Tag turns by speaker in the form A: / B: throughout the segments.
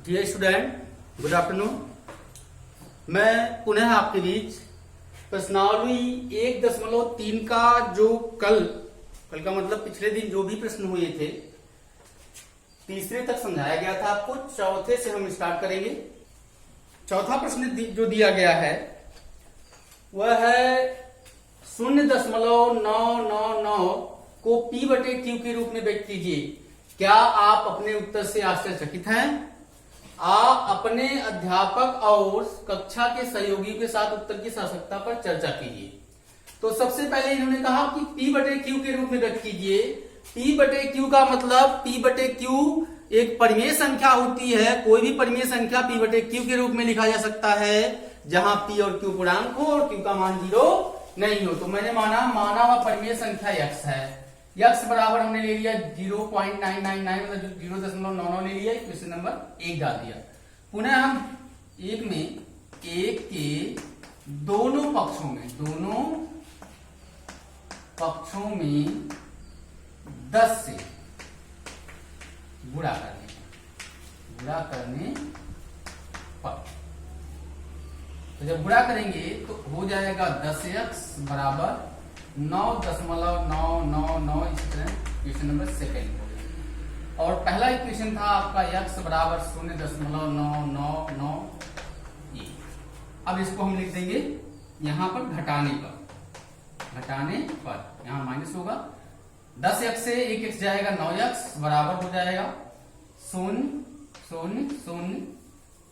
A: Dear student, good afternoon. मैं पुनः आपके बीच प्रश्नावली 1.3 का जो कल का मतलब पिछले दिन जो भी प्रश्न हुए थे तीसरे तक समझाया गया था आपको। चौथे से हम स्टार्ट करेंगे। चौथा प्रश्न जो दिया गया है वह है 0.999 को P/Q के रूप में व्यक्त कीजिए। क्या आप अपने उत्तर से आश्चर्यचकित हैं? आप अपने अध्यापक और कक्षा के सहयोगियों के साथ उत्तर की सार्थकता पर चर्चा कीजिए। तो सबसे पहले इन्होंने कहा कि P/Q के रूप में व्यक्त कीजिए। P/Q का मतलब P/Q एक परिमेय संख्या होती है। कोई भी परिमेय संख्या P/Q के रूप में लिखा जा सकता है जहां P और Q पूर्णांक हो और Q का मान 0 नहीं हो। तो मैंने माना हुआ परिमेय संख्या x है। x बराबर हमने ले लिया 0.999 मतलब 0.99 ले लिया। क्वेश्चन नंबर 1 डाल दिया। पुनः हम एक के दोनों पक्षों में 10 से गुणा करने पर, तो जब गुणा करेंगे तो हो जाएगा 10x बराबर 9.999। इस तरह क्वेश्चन नंबर 2 हो गया। और पहला इक्वेशन था आपका x बराबर 0.9991। अब इसको हम लिख देंगे यहां पर घटाने पर यहां माइनस होगा। 10x से 1x जाएगा, 9x बराबर हो जाएगा 0 0 0।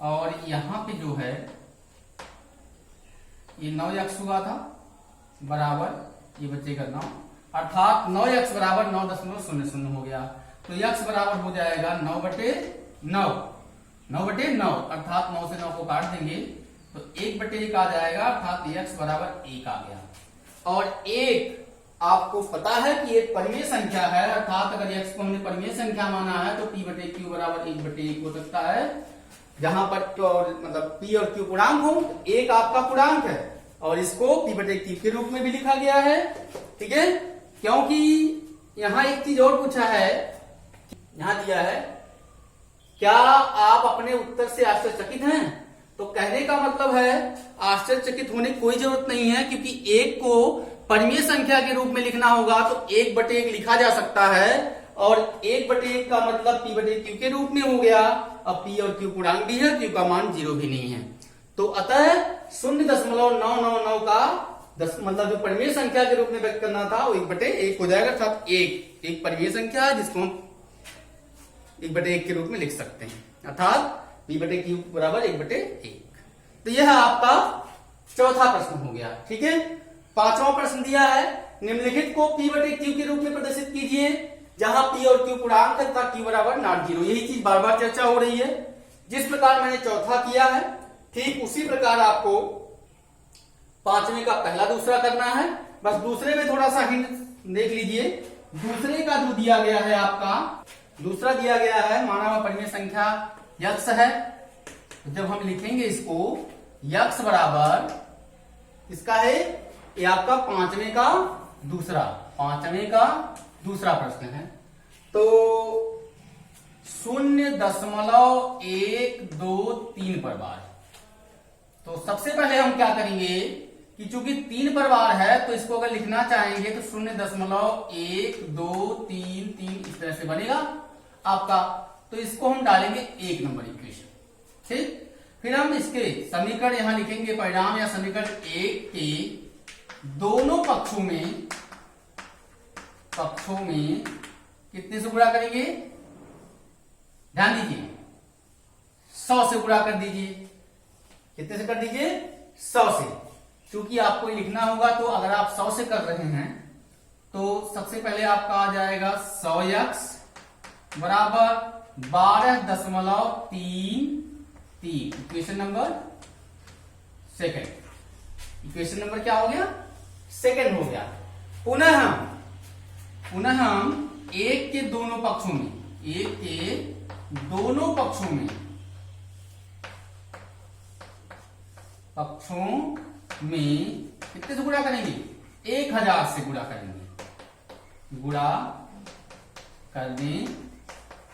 A: और यहां पे जो है ये 9x हुआ था बराबर ये बचेगा 9, अर्थात 9x बराबर 9.00 हो गया। तो x बराबर हो जाएगा 9/9 अर्थात 9 से 9 को काट देंगे तो 1/1 आ जाएगा, अर्थात x बराबर 1 आ गया। और 1 आपको पता है कि एक परिमेय संख्या है, अर्थात अगर x को हमने परिमेय संख्या माना है तो P/Q बराबर 1/1 हो सकता है। जहां पर मतलब P और Q पूर्णांक हो, 1 आपका पूर्णांक है और इसको P/Q के रूप में भी लिखा गया है। ठीक है, क्योंकि यहां एक चीज और पूछा है, यहां दिया है क्या आप अपने उत्तर से आश्चर्यचकित हैं? तो कहने का मतलब है आश्चर्यचकित होने की कोई जरूरत नहीं है, क्योंकि 1 को परिमेय संख्या के रूप में लिखना होगा तो 1/1 लिखा जा सकता है और 1/1 का मतलब P/Q के रूप में हो गया। अब P और Q पूर्णांक भी है, Q का मान 0 भी नहीं है। तो अतः 0.999 का मतलब जो परिमेय संख्या के रूप में व्यक्त करना था वो 1/1 हो जाएगा, अर्थात एक परिमेय संख्या है जिसको हम 1/1 के रूप में लिख सकते हैं, अर्थात P/Q बराबर 1/1। तो यह आपका चौथा प्रश्न हो गया। ठीक है, पांचवा प्रश्न दिया है निम्नलिखित को P/Q के रूप में प्रदर्शित कीजिए जहां P और Q पूर्णांक है तथा Q बराबर ≠ 0। यही चीज बार बार चर्चा हो रही है। जिस प्रकार मैंने चौथा किया है ठीक उसी प्रकार आपको पांचवें का पहला दूसरा करना है। बस दूसरे में थोड़ा सा हिंट देख लीजिए। दूसरे का जो दिया गया है आपका दूसरा दिया गया है माना हुआ परिमेय संख्या x है। जब हम लिखेंगे इसको x बराबर इसका है ये आपका पांचवें का दूसरा प्रश्न है। तो 0.123 पर बार। तो सबसे पहले हम क्या करेंगे कि चूंकि 3 पर बार है तो इसको अगर लिखना चाहेंगे तो 0.1233 इस तरह से बनेगा आपका। तो इसको हम डालेंगे 1 नंबर इक्वेशन। ठीक, फिर हम इसके समीकरण यहां लिखेंगे। परिणाम या समीकरण 1 के दोनों पक्षों में कितने से गुणा करेंगे? ध्यान दीजिए 100 से गुणा कर दीजिए। कितने से कर दीजिए? 100 से। क्योंकि आपको लिखना होगा तो अगर आप 100 से कर रहे हैं तो सबसे पहले आपका आ जाएगा 100x बराबर 12.33। Equation number 2। इक्वेशन नंबर क्या हो गया? 2 हो गया। पुनः हम 1 के दोनों पक्षों में कितने से गुणा करेंगे? 1000 से गुणा करने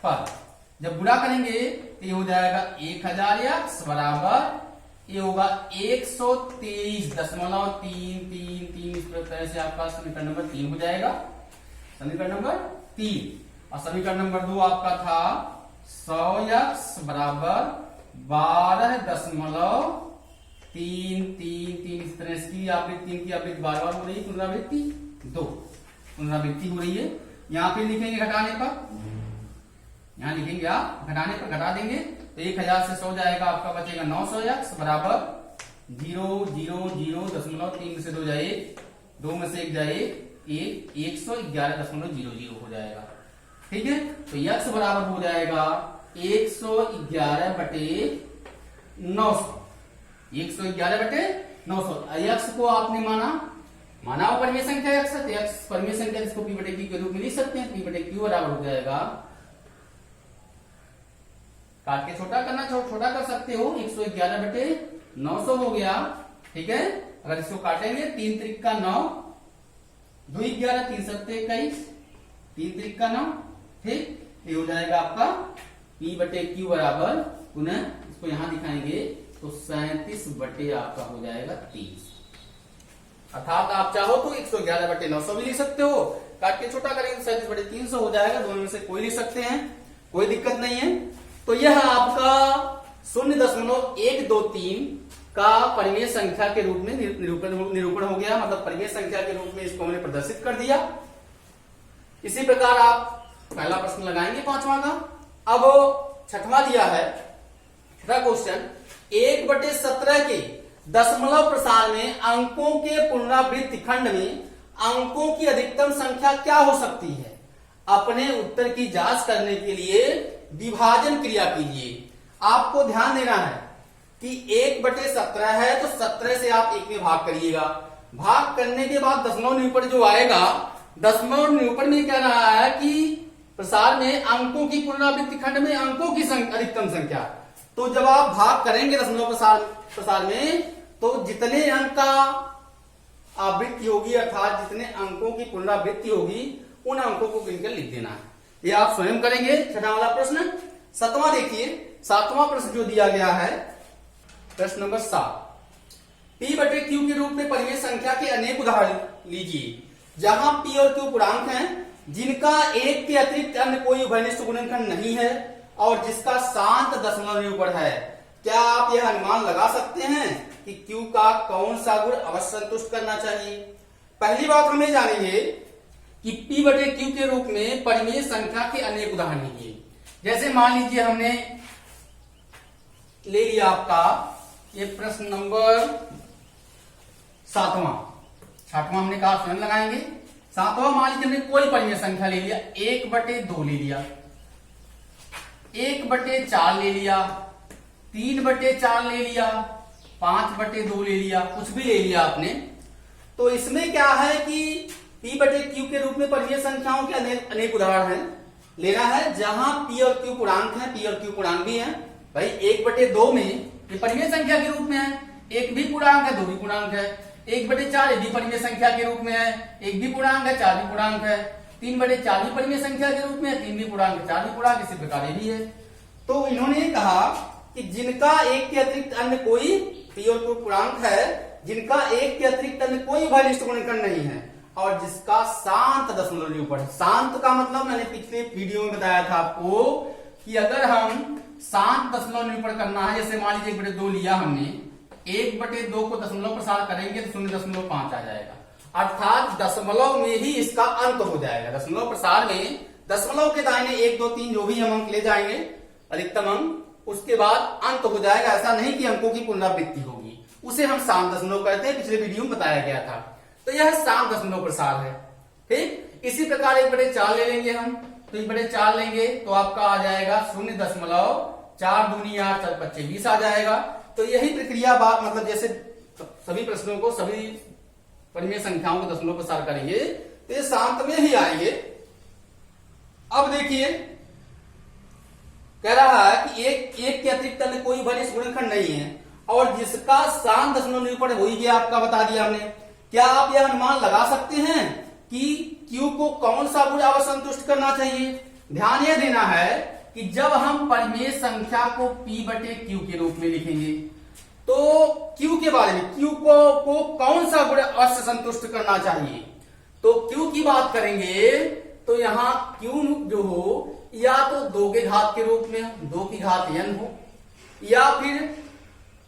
A: पर। जब गुणा करेंगे तो ये हो जाएगा 1000x बराबर ये होगा 123.333 इस प्रकार से आपका समीकरण नंबर 3 हो जाएगा। समीकरण नंबर 3 और समीकरण नंबर 2 आपका था 100x बराबर 12.333 इस तरह की आवृत्ति, 3 की आवृत्ति बार बार हो रही है, पुनरावृत्ति 2 पुनरावृत्ति हो रही है। यहाँ पे लिखेंगे घटाने पर, यहाँ लिखेंगे आप घटाने पर घटा देंगे तो 1000 से 100 जाएगा, आपका बचेगा 900x बराबर 000.3 में से 2 जाए 2 में से 1 जाए 111.00 हो जाएगा। ठीक है, तो x बराबर हो जाएगा 111/900। 111/900 x को आपने माना वो परिमेय संख्या x है, तो x परिमेय संख्या इसको p/q के रूप में लिख सकते हैं। p/q बराबर हो जाएगा, काट के छोटा करना छोटा कर सकते हो, 111/900 हो गया। ठीक है, अगर इसको काटेंगे 3 त्रिक का 9, 2 11 3 सत्ते 21, 3 त्रिक का 9। ठीक, ये हो जाएगा आपका p/q बराबर, पुनः इसको यहां दिखाएंगे तो 37 आपका हो जाएगा 30। अर्थात आप चाहो तो 111/900 भी लिख सकते हो, काट के छोटा करेंगे तो 37/300 हो जाएगा। दोनों में से कोई लिख सकते हैं, कोई दिक्कत नहीं है। तो यह आपका 0.123 का परिमेय संख्या के रूप में निरूपण हो गया, मतलब परिमेय संख्या के रूप में इसको हमने प्रदर्शित कर दिया। इसी प्रकार आप पहला प्रश्न लगाएंगे 5वां का। अब 6वां दिया है, 6वां क्वेश्चन, 1/17 के दशमलव प्रसार में अंकों के पुनरावृत्ति खंड में अंकों की अधिकतम संख्या क्या हो सकती है? अपने उत्तर की जांच करने के लिए विभाजन क्रिया कीजिए। आपको ध्यान देना है कि 1/17 है तो 17 से आप 1 में भाग करिएगा। भाग करने के बाद दशमलव निरूपण जो आएगा, दशमलव निरूपण में क्या रहा है कि प्रसार में अंकों की पुनरावृत्ति खंड में अंकों की अधिकतम संख्या। तो जब आप भाग करेंगे दशमलव प्रसार में, तो जितने अंक का आवृत्ति होगी अर्थात जितने अंकों की पुनरावृत्ति होगी उन अंकों को गिनकर लिख देना है। ये आप स्वयं करेंगे। 6वां वाला प्रश्न। 7वां देखिए, 7वां प्रश्न जो दिया गया है, प्रश्न नंबर 7, p/q के रूप में परिमेय संख्या के अनेक उदाहरण लीजिए जहां p और q पूर्णांक हैं जिनका 1 के अतिरिक्त अन्य कोई उभयनिष्ठ गुणनखंड नहीं है और जिसका शांत दशमलव निरूपण है। क्या आप यह अनुमान लगा सकते हैं कि q का कौन सा गुण अवश्य संतुष्ट करना चाहिए? पहली बात हमें जानेंगे कि p/q के रूप में परिमेय संख्या के अनेक उदाहरण लीजिए। जैसे मान लीजिए हमने ले लिया आपका ये प्रश्न नंबर 7वां, 6वां हमने कहा स्वयं लगाएंगे। 7वां मान लीजिए हमने कोई परिमेय संख्या ले लिया, 1/2 ले लिया, 1/4 ले लिया, 3/4 ले लिया, 5/2 ले लिया, कुछ भी ले लिया आपने। तो इसमें क्या है कि p/q के रूप में परिमेय संख्याओं के अनेक उदाहरण हैं लेना है जहां p और q पूर्णांक है, p और q पूर्णांक भी है। भाई 1/2 में ये परिमेय संख्या के रूप में है, 1 भी पूर्णांक है, 2 भी पूर्णांक है। 1/4 भी परिमेय संख्या के रूप में है, 1 भी पूर्णांक है, 4 भी पूर्णांक है। 3/4 भी परिमेय संख्या के रूप में है, 3 भी पूर्णांक है, 4 भी पूर्णांक, इसी प्रकार ये भी है। तो इन्होंने कहा कि जिनका 1 के अतिरिक्त अन्य कोई p और q पूर्णांक है, जिनका 1 के अतिरिक्त अन्य कोई उभयनिष्ठ गुणनखंड नहीं है और जिसका शांत दशमलव निरूपण है। शांत का मतलब मैंने पिछले वीडियो में बताया था आपको कि अगर हम शांत दशमलव निरूपण करना है, जैसे मान लीजिए 1/2 लिया हमने, 1/2 को दशमलव प्रसार करेंगे तो 0.5 आ जाएगा, अर्थात दशमलव में ही इसका अंत हो जाएगा। दशमलव प्रसार में दशमलव के दाहिने 1 2 3 जो भी हम अंक ले जाएंगे अधिकतम अंक, उसके बाद अंत हो जाएगा। ऐसा नहीं कि अंकों की पुनरावृत्ति होगी, उसे हम शांत दशमलव कहते हैं, पिछले वीडियो में बताया गया था। तो यह शांत दशमलव प्रसार है। ठीक, इसी प्रकार 1/4 ले लेंगे हम, तो 1/4 लेंगे तो आपका आ जाएगा 0.4 दूनी 8 4 5 20 आ जाएगा। तो यही प्रक्रिया मतलब जैसे सभी प्रश्नों को, सभी परिमेय संख्याओं को दशमलव प्रसार करेंगे तो ये शांत में ही आएंगे। अब देखिए कह रहा है कि एक के अतिरिक्त अन्य कोई उभयनिष्ठ गुणनखंड नहीं है और जिसका शांत दशमलव निरूपण हो ही गया, आपका बता दिया हमने। क्या आप यह अनुमान लगा सकते हैं कि q को कौन सा गुण अवश्य संतुष्ट करना चाहिए? ध्यान यह देना है कि जब हम परिमेय संख्या को P बटे Q के रूप में लिखेंगे तो Q के बारे में, Q को कौन सा गुण अवश्य संतुष्ट करना चाहिए, तो Q की बात करेंगे तो यहां Q जो हो या तो 2 के घात के रूप में 2 की घात n हो, या फिर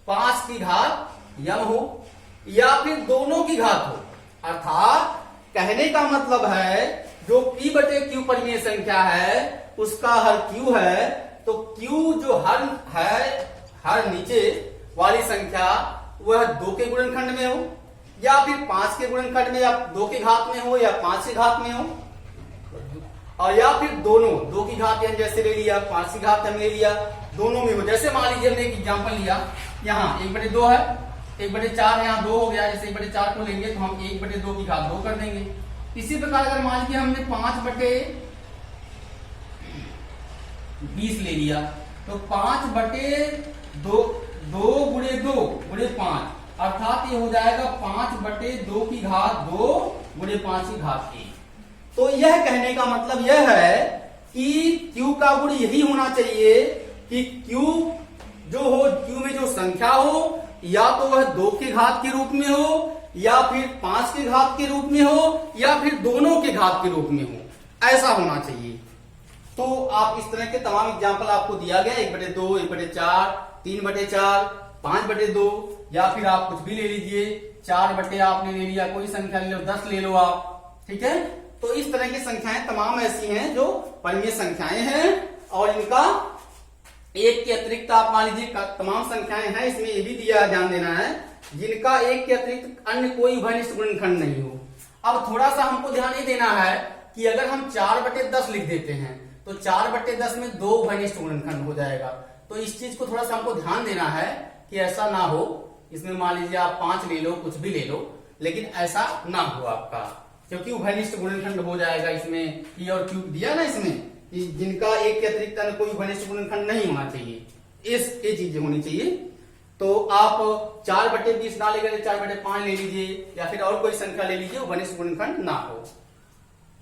A: 5 की घात m हो, या फिर दोनों की घात हो। अर्थात कहने का मतलब है जो P बटे Q परिमेय संख्या है उसका हर Q है, तो Q जो हर है, हर नीचे वाली संख्या वह 2 के गुणनखंड में हो, या फिर 5 के गुणनखंड में, या 2 के घात में हो, या 5 के घात में हो, और या फिर दोनों 2 की घात n जैसे ले लिया, 5 की घात m ले लिया, दोनों में हो। जैसे मान लीजिए हमने एक एग्जांपल लिया, यहाँ 1/2 है, 1/4 है, यहाँ 2 हो गया, जैसे 1/4 को लेंगे तो हम 1/2 की घात 2 कर देंगे। इसी प्रकार अगर मान लीजिए हमने 5/20 ले लिया तो 5/2 गुणे 2 गुणे 5, अर्थात ये हो जाएगा 5/2 की घात 2 गुणे 5 की घात 1। तो यह कहने का मतलब यह है कि Q का गुण यही होना चाहिए कि Q जो हो, Q में जो संख्या हो या तो वह 2 के घात के रूप में हो, या फिर 5 के घात के रूप में हो, या फिर दोनों के घात के रूप में हो, ऐसा होना चाहिए। तो आप इस तरह के तमाम एग्जाम्पल आपको दिया गया, 1/2, 1/4, 3/4, 5/2, या फिर आप कुछ भी ले लीजिए, 4 आपने ले लिया, कोई संख्या ले लो, 10 ले लो आप, ठीक है। तो इस तरह की संख्याएं तमाम ऐसी हैं जो परिमेय संख्याएं हैं, और इनका एक के अतिरिक्त आप मान लीजिए तमाम संख्याएं हैं, इसमें ये भी दिया ध्यान देना है जिनका एक के अतिरिक्त अन्य कोई उभयनिष्ठ गुणनखंड नहीं हो। अब थोड़ा सा हमको ध्यान ये देना है कि अगर हम 4/10 लिख देते हैं तो 4/10 में 2 उभयनिष्ठ गुणनखंड हो जाएगा। तो इस चीज को थोड़ा सा हमको ध्यान देना है कि ऐसा ना हो, इसमें मान लीजिए आप 5 ले लो, कुछ भी ले लो, लेकिन ऐसा ना हो आपका, क्योंकि उभयनिष्ठ गुणनखंड हो जाएगा इसमें। P और Q दिया ना इसमें, जिनका एक के अतिरिक्त अन्य कोई उभयनिष्ठ गुणनखंड नहीं होना चाहिए, ये चीजें होनी चाहिए। तो आप 4/20 ना लेकर 4/5 ले लीजिए, या फिर और कोई संख्या ले लीजिए, उभयनिष्ठ गुणनखंड ना हो।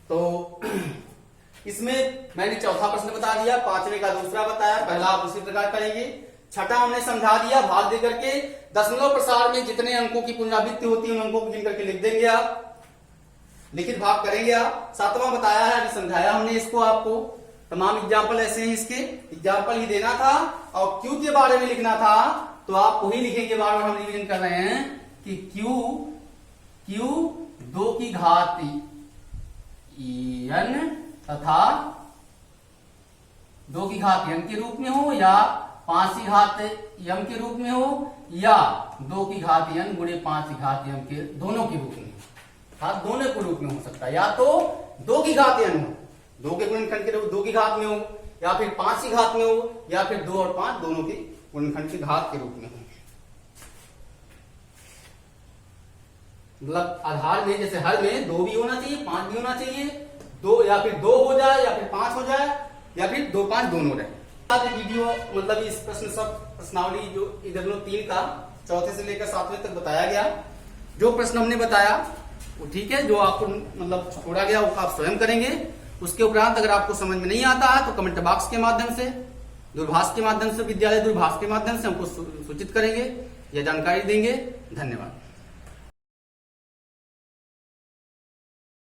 A: तो इसमें मैंने चौथा प्रश्न बता दिया, 5वें का दूसरा बताया, पहला आप उसी प्रकार करेंगे। छठा हमने समझा दिया भाग दे करके, दशमलव प्रसार में जितने अंकों की पुनरावृत्ति होती है उन अंकों को गिन करके लिख देंगे आप, लिखित भाग करेंगे आप। 7वां बताया है, अभी समझाया हमने इसको आपको, तमाम एग्जाम्पल ऐसे हैं, इसके एग्जाम्पल ही देना था और Q के बारे में लिखना था, तो आप वही लिखेंगे। बार बार हम रिवीजन कर रहे हैं कि Q 2 की घात n तथा 2 की घात n के रूप में हो, या 5 की घात m के रूप में हो, या 2 की घात n गुणे 5 की घात m के दोनों के रूप में, दोनों के रूप में हो सकता है। या तो 2 की घात n हो, 2 के गुणनखंड के रूप 2 की घात में हो, या फिर 5 की घात में हो, या फिर 2 और 5 दोनों के गुणनखंड की घात के रूप में हो। मतलब आधार में जैसे हर में 2 भी होना चाहिए, 5 भी होना चाहिए, 2 या फिर 2 हो जाए, या फिर 5 हो जाए, या फिर 2, 5 दोनों रहे। वीडियो मतलब इस प्रश्न सब प्रश्नावली जो इधर 3 का चौथे से लेकर 7वें तक बताया गया। जो प्रश्न हमने बताया वो ठीक है, जो आपको मतलब छोड़ा गया वो आप स्वयं करेंगे। उसके उपरांत अगर आपको समझ में नहीं आता है तो कमेंट बॉक्स के माध्यम से, दूरभाष के माध्यम से, विद्यालय दूरभाष के माध्यम से हमको सूचित करेंगे या जानकारी देंगे। धन्यवाद।